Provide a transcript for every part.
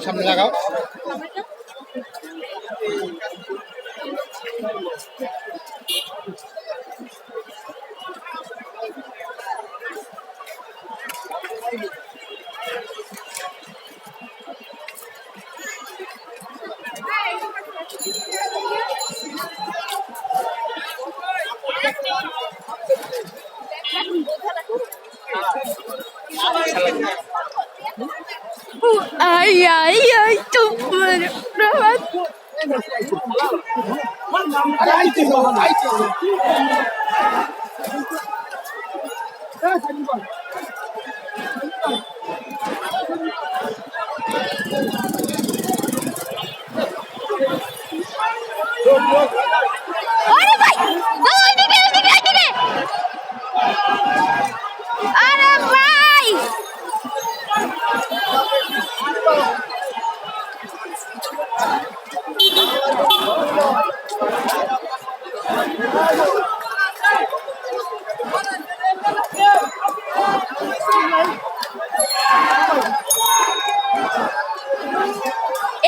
সামনে লাগাও। Ay, ay, ay, cuma berapa? Aduh, Bay! Oh, ini dia! Aduh, Bay!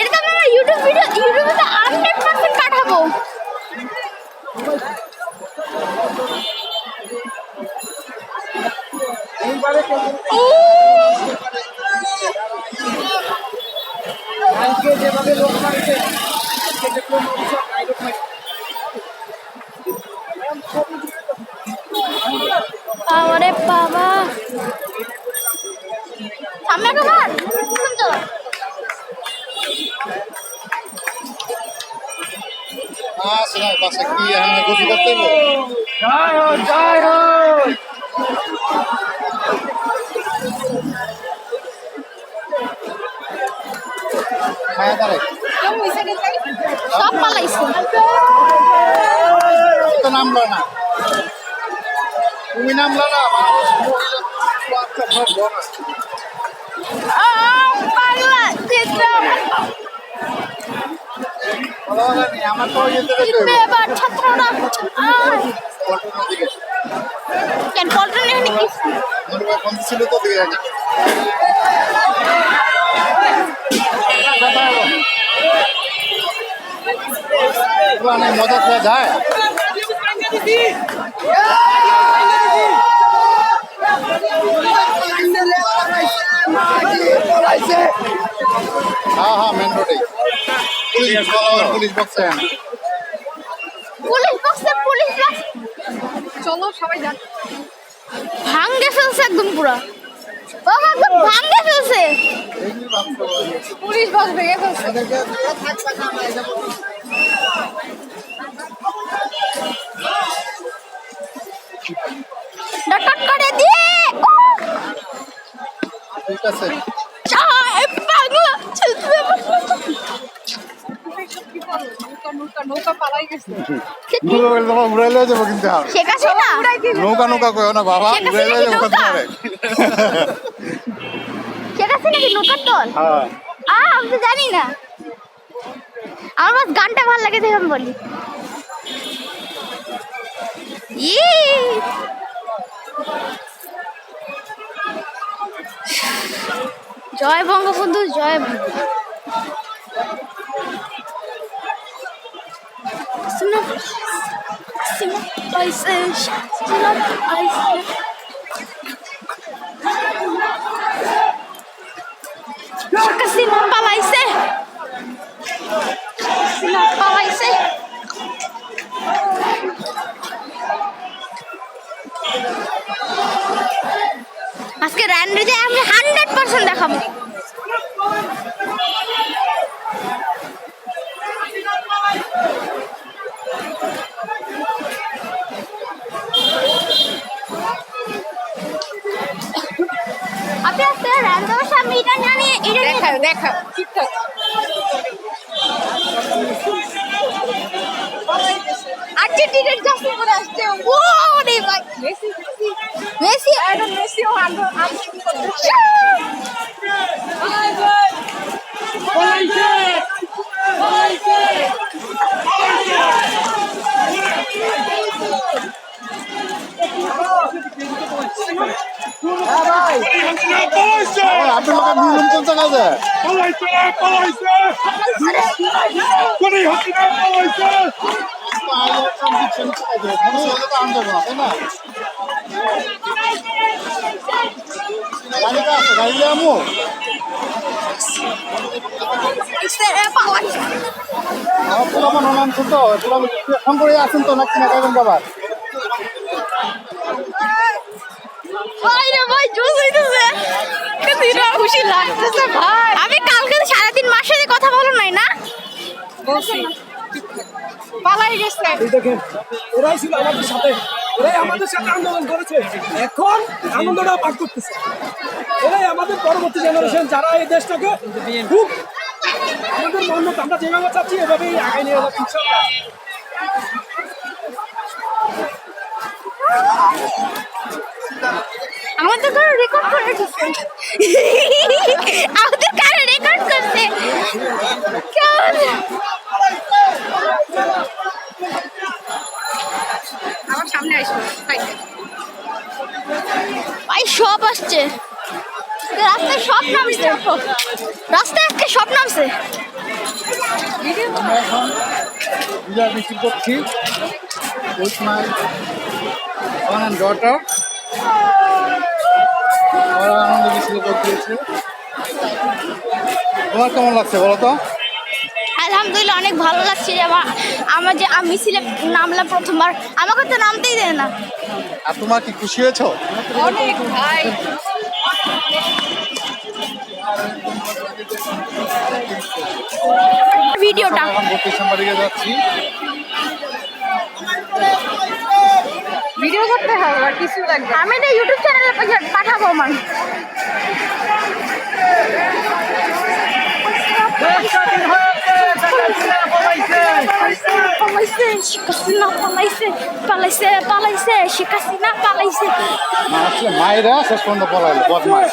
এটা তো আমরা ইউটিউবে তো 100% পাঠাবো। যেভাবে লোক মারছে আরে বাবা সামনে কাবার শুনতো সিনার পাশে কি আমি গোসল করতে হবে। জয় হো খায়া দাঁড়াই সব পালাইছে তো নামলো না, তুমি নামলো না, মানুষ পাগলা চিত্র আমার তো এবার ছাত্ররা কেন পল্টন এখানে বন্ধু ছিল তো দিয়ে মজা খাওয়া যায়। হ্যাঁ হ্যাঁ মেন রোডে পুলিশ বক্সে চলো সবাই যান ভাঙ্গে ফেলছে একদম পুরা বাবা একদম ভাঙ্গে ফেলছে পুলিশ বাস ভেঙে ফেলছে ডট করে দিয়ে ঠিক আছে পাগলা নৌকা পালাই গেছে উড়াইলে যাবো কিন্তু শেখ হাসিনা নৌকা নৌকা কয় না বাবা উড়াইলে যাবো শেখ হাসিনা কি নৌকার দল আমি তো জানি না আমার বাস গানটা ভালো লাগে দেখে আমি বলি জয় বঙ্গবন্ধু জয় পালাইছে আজকে রান্নাতে আমি 100% দেখাবো আপনি আজকে রান্নার সামনে এটা নিয়ে দেখা ঠিকঠাক আজকে টিকিট কাস্ট করে আসছে ও রে ভাই মেসি একদম মেসিও আমরা আপনার লোকের নিয়ম কোন জায়গায় যায় গাড়ি আমু আমার পুরো মনে নাম শুনতো ফোন করে আসেন তো নাকি না কারণ বাবা খুশি লাগতেছে ভাই। আমি কালকে সারাদিন মার সাথে কথা বলো নাই না বলছি পালাই গেছে এই দেখেন এরাই ছিল আমাদের সাথে, এরাই আমাদের সাথে আন্দোলন করেছে, এখন আনন্দটা পাঠ করতেছে। এরাই আমাদের পরবর্তী জেনারেশন, যারা এই দেশটাকে খুব আমাদের মন আমরা যেভাবে চাচ্ছি এভাবেই আগায় নিয়ে যাচ্ছি ইনশাআল্লাহ। আমাদের কারো রেকর্ড করে দিচ্ছে আমাদের কারো রেকর্ড করছে কেমন আমার সামনে আসবে ভাই সব আসছে রাস্তায় সব নামছে রাস্তায় আজকে সব নামছে আমরা এখন বিজয় মিছিল করছি with my Son and daughter ওরা আনন্দ মিছিল করতেছে তোমার কেমন লাগছে বলো তো আলহামদুলিল্লাহ অনেক ভালো লাগছে যে আমার যে আমি মিছিলে নামলাম প্রথমবার আমাকে তো নামতেই দেয় না আর তোমার কি খুশি হয়েছো অনেক ভাই ভিডিওটা এখন 32 নম্বর দিকে যাচ্ছি ভিডিও করতে হবে আর কিছু লাগবে আমি এটা ইউটিউব চ্যানেলে পাঠাবো আমার পালাইছে শেখ হাসিনা পালাইছে পালাইছে পালাইছে শেখ হাসিনা পালাইছে আসলে মায়েরা শেষ পর্যন্ত পলাইলো বদমাস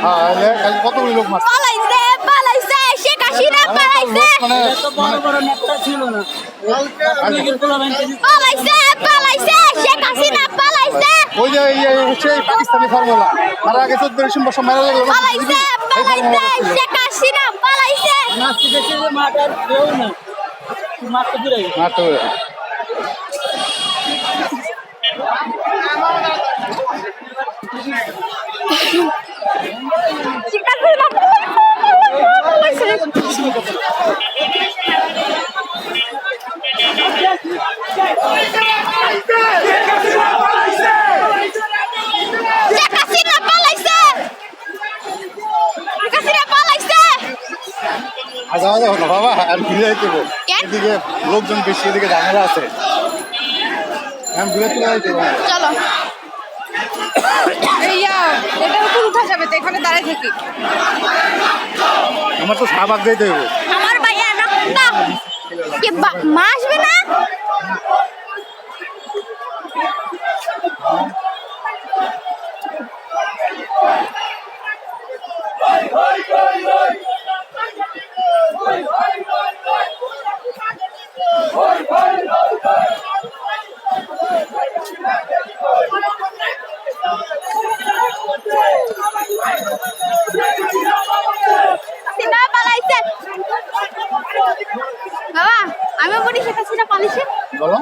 হ্যাঁ কাল কতগুলো লোক মারছে পালাইছে পালাইছে শেখ হাসিনা পালাইছে পালাইছে পালাইছে শেখ হাসিনা পালাইছে ওই যে হচ্ছে পাকিস্তানি ফর্মুলা মারা আগে 14 ডিসেম্বর সব মারা লাগলো পালাইছে পালাইছে শেখ হাসিনা পালাইছে মারতে হবে শেখ হাসিনা পালাইছে শেখ হাসিনা পালাইছে শেখ হাসিনা পালাইছে আর যাওয়া যাবে না বাবা আর ঘুরে যাইতে হবে কেন? এদিকে লোকজন বেশি এদিকে ঝামেলা আছে আমি ঘুরে চলে যাইতে হবে চলো এইয়া এটার উপর উঠা যাবে তো এখানে দাঁড়ায় থাকি আমার তো শাহবাগ যাইতে হবে আমার ভাইয়া রক্ত কি মা আসবে না হাসিনা পালাইছে বাবা আমি বলি শেখ হাসিনা পালাইছে বলো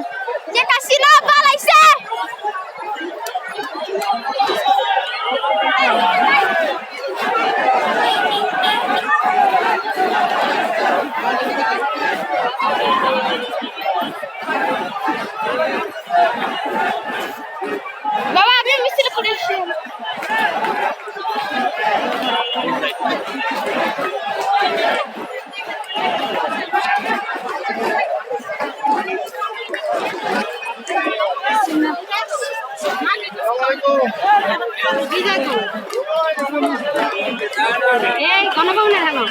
শেখ হাসিনা পালাইছে বাবা আমি মিছিলে পড়ে এসেছি এই কোন পাউনে থাকো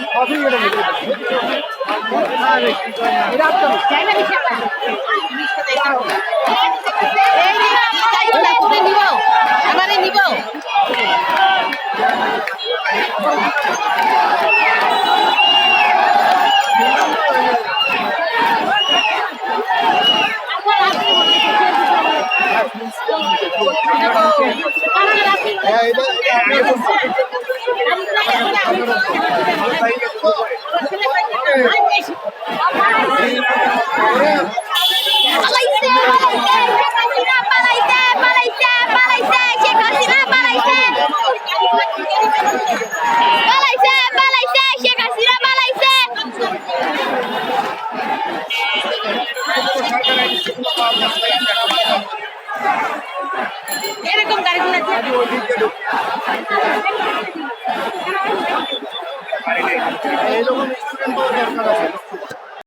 আমারে নিব পালাইছে পালাইছে পালাইছে পালাইছে শেখ হাসিনা পালাইছে পালাইছে পালাইছে শেখ হাসিনা পালাইছে এরকম গাড়িগুলো এইরকম স্টুডেন্ট দরকার আছে